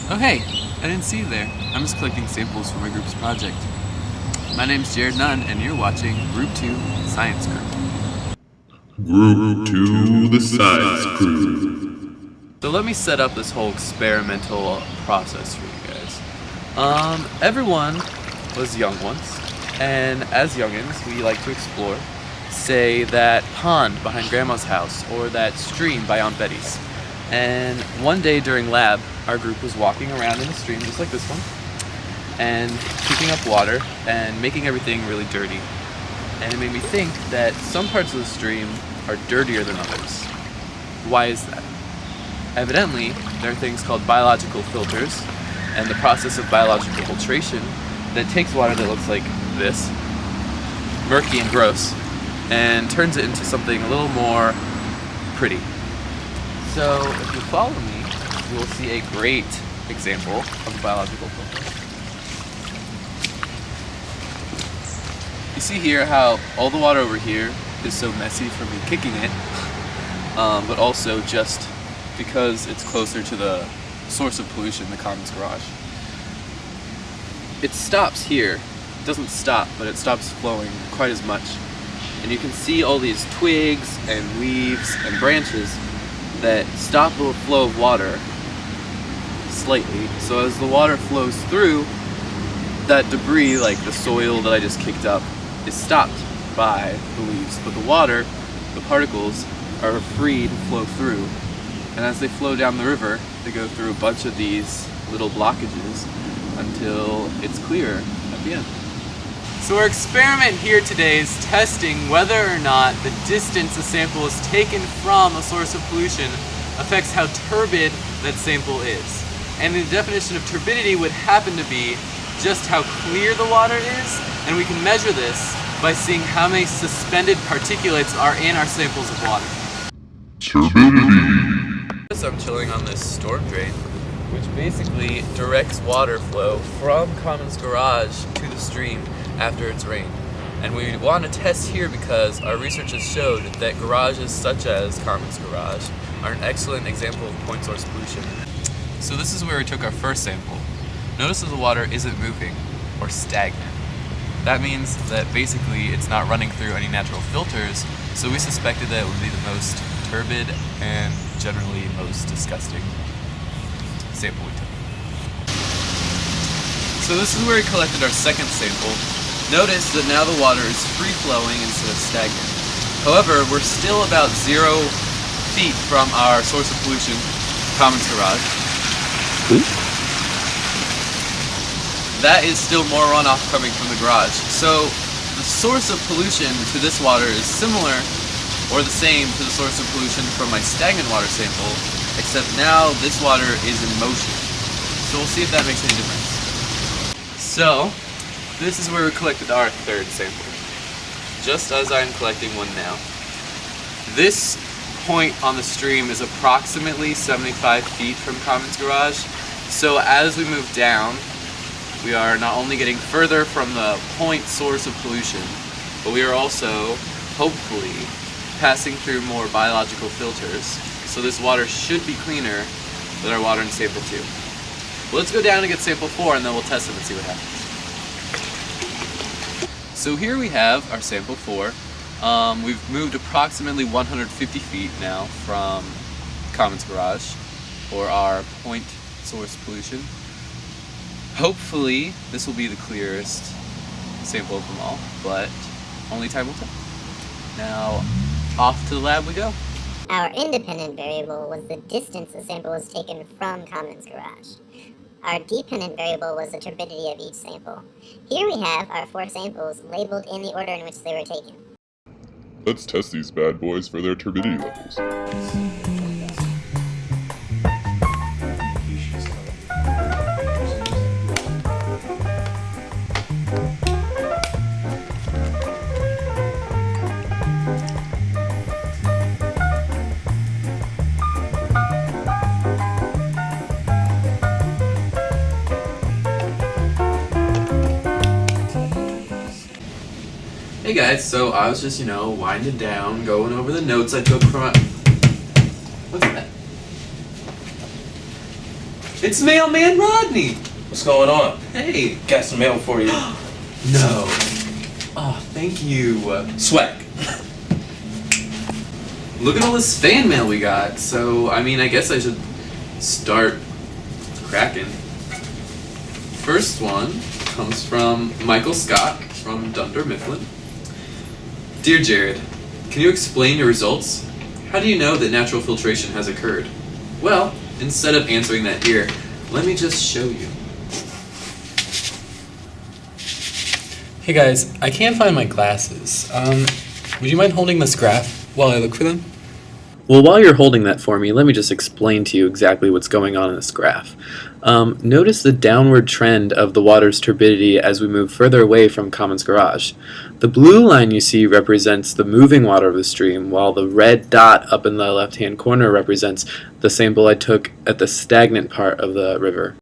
Oh hey, I didn't see you there. I'm just collecting samples for my group's project. My name's Nunn, and you're watching Group 2 Science Group. Group 2, the Science Crew. So let me set up this whole experimental process for you guys. Everyone was young once, and as youngins, we like to explore. Say that pond behind Grandma's house, or that stream by Aunt Betty's. And one day during lab, our group was walking around in the stream just like this one, and picking up water and making everything really dirty. And it made me think that some parts of the stream are dirtier than others. Why is that? Evidently, there are things called biological filters, and the process of biological filtration that takes water that looks like this, murky and gross, and turns it into something a little more pretty. So if you follow me, you will see a great example of a biological filter. You see here how all the water over here is so messy from me kicking it, but also just because it's closer to the source of pollution, the commons garage. It stops here. It doesn't stop, but it stops flowing quite as much. And you can see all these twigs and leaves and branches that stop the flow of water slightly. So as the water flows through, that debris, like the soil that I just kicked up, is stopped by the leaves. But the water, the particles, are free to flow through. And as they flow down the river, they go through a bunch of these little blockages until it's clear at the end. So our experiment here today is testing whether or not the distance a sample is taken from a source of pollution affects how turbid that sample is. And the definition of turbidity would happen to be just how clear the water is, and we can measure this by seeing how many suspended particulates are in our samples of water. Turbidity. So I'm chilling on this storm drain, which basically directs water flow from Commons Garage to the stream after it's rained. And we want to test here because our research has showed that garages such as Commons Garage are an excellent example of point source pollution. So this is where we took our first sample. Notice that the water isn't moving or stagnant. That means that basically it's not running through any natural filters, so we suspected that it would be the most turbid and generally most disgusting sample we took. So this is where we collected our second sample. Notice that now the water is free-flowing instead of stagnant. However, we're still about 0 feet from our source of pollution, Commons Garage. That is still more runoff coming from the garage. So the source of pollution to this water is similar or the same to the source of pollution from my stagnant water sample, except now this water is in motion. So we'll see if that makes any difference. So this is where we collected our third sample, just as I'm collecting one now. This point on the stream is approximately 75 feet from Commons Garage, so as we move down, we are not only getting further from the point source of pollution, but we are also, hopefully, passing through more biological filters, so this water should be cleaner than our water in sample 2. Well, let's go down and get sample 4 and then we'll test it and see what happens. So here we have our sample 4. We've moved approximately 150 feet now from Commons Garage, or our point source pollution. Hopefully this will be the clearest sample of them all, but only time will tell. Now, off to the lab we go. Our independent variable was the distance the sample was taken from Commons Garage. Our dependent variable was the turbidity of each sample. Here we have our 4 samples labeled in the order in which they were taken. Let's test these bad boys for their turbidity levels. Hey guys, so I was just, winding down, going over the notes I took from... What's that? It's Mailman Rodney! What's going on? Hey! Got some mail for you. No. Oh, thank you. Swag. Look at all this fan mail we got. So, I mean, I guess I should start cracking. First one comes from Michael Scott from Dunder Mifflin. Dear Jared, can you explain your results? How do you know that natural filtration has occurred? Well, instead of answering that here, let me just show you. Hey guys, I can't find my glasses. Would you mind holding this graph while I look for them? Well, while you're holding that for me, let me just explain to you exactly what's going on in this graph. Notice the downward trend of the water's turbidity as we move further away from Commons Garage. The blue line you see represents the moving water of the stream, while the red dot up in the left-hand corner represents the sample I took at the stagnant part of the river.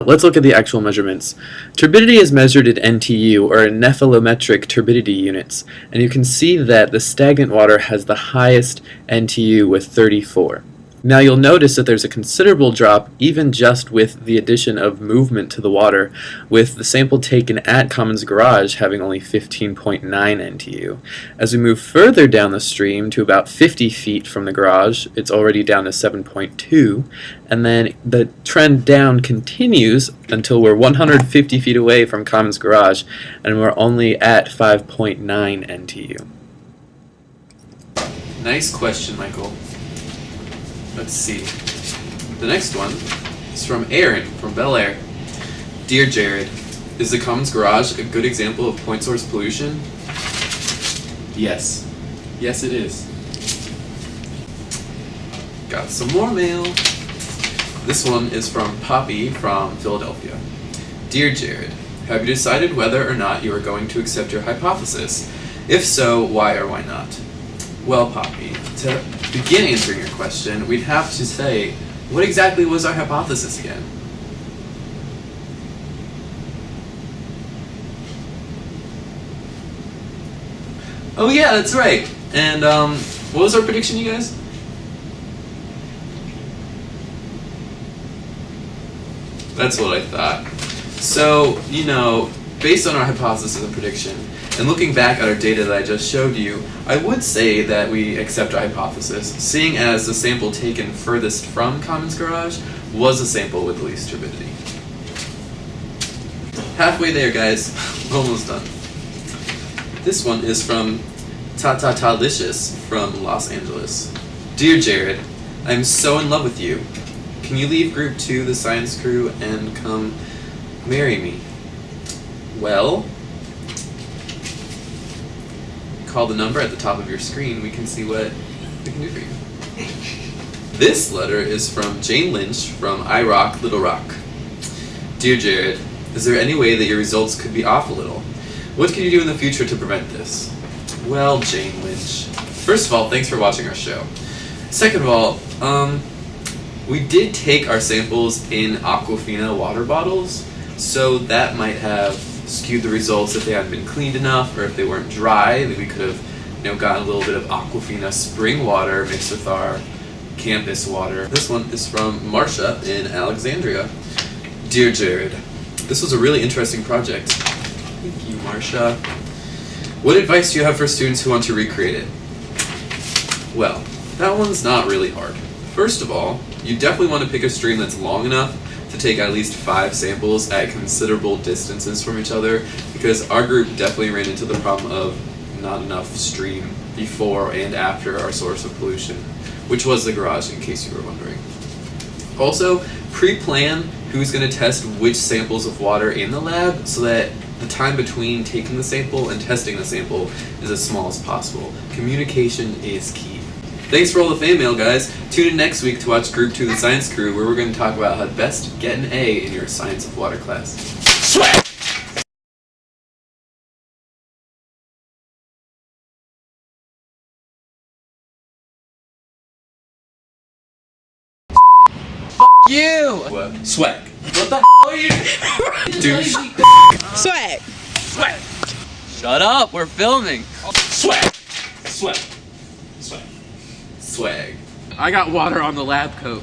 Let's look at the actual measurements. Turbidity is measured in NTU, or in nephelometric turbidity units, and you can see that the stagnant water has the highest NTU with 34. Now you'll notice that there's a considerable drop even just with the addition of movement to the water, with the sample taken at Commons Garage having only 15.9 NTU. As we move further down the stream to about 50 feet from the garage, it's already down to 7.2, and then the trend down continues until we're 150 feet away from Commons Garage, and we're only at 5.9 NTU. Nice question, Michael. Let's see. The next one is from Aaron from Bel Air. Dear Jared, is the Commons Garage a good example of point source pollution? Yes. Yes, it is. Got some more mail. This one is from Poppy from Philadelphia. Dear Jared, have you decided whether or not you are going to accept your hypothesis? If so, why or why not? Well, Poppy, to begin answering your question, we'd have to say, what exactly was our hypothesis again? Oh yeah, that's right. And what was our prediction, you guys? That's what I thought. So, you know, based on our hypothesis and prediction, and looking back at our data that I just showed you, I would say that we accept our hypothesis, seeing as the sample taken furthest from Commons Garage was a sample with the least turbidity. Halfway there, guys. Almost done. This one is from Ta-Ta-Ta-licious from Los Angeles. Dear Jared, I'm so in love with you. Can you leave Group 2, the science crew, and come marry me? Well, call the number at the top of your screen, we can see what we can do for you. This letter is from Jane Lynch from iRock Little Rock. Dear Jared, is there any way that your results could be off a little? What can you do in the future to prevent this? Well, Jane Lynch, first of all, thanks for watching our show. Second of all, we did take our samples in Aquafina water bottles, so that might have skewed the results if they hadn't been cleaned enough, or if they weren't dry, that we could have, gotten a little bit of Aquafina spring water mixed with our campus water. This one is from Marsha in Alexandria. Dear Jared, this was a really interesting project. Thank you, Marsha. What advice do you have for students who want to recreate it? Well, that one's not really hard. First of all, you definitely want to pick a stream that's long enough to take at least 5 samples at considerable distances from each other, because our group definitely ran into the problem of not enough stream before and after our source of pollution, which was the garage, in case you were wondering. Also, pre-plan who's going to test which samples of water in the lab so that the time between taking the sample and testing the sample is as small as possible. Communication is key. Thanks for all the fan mail, guys. Tune in next week to watch Group 2 The Science Crew, where we're going to talk about how to best get an A in your Science of Water class. Swag! You! What? Swag. What the are you? Douche. Swag. Swag. Shut up, we're filming. Swag. Swag. Swag. Swag. I got water on the lab coat.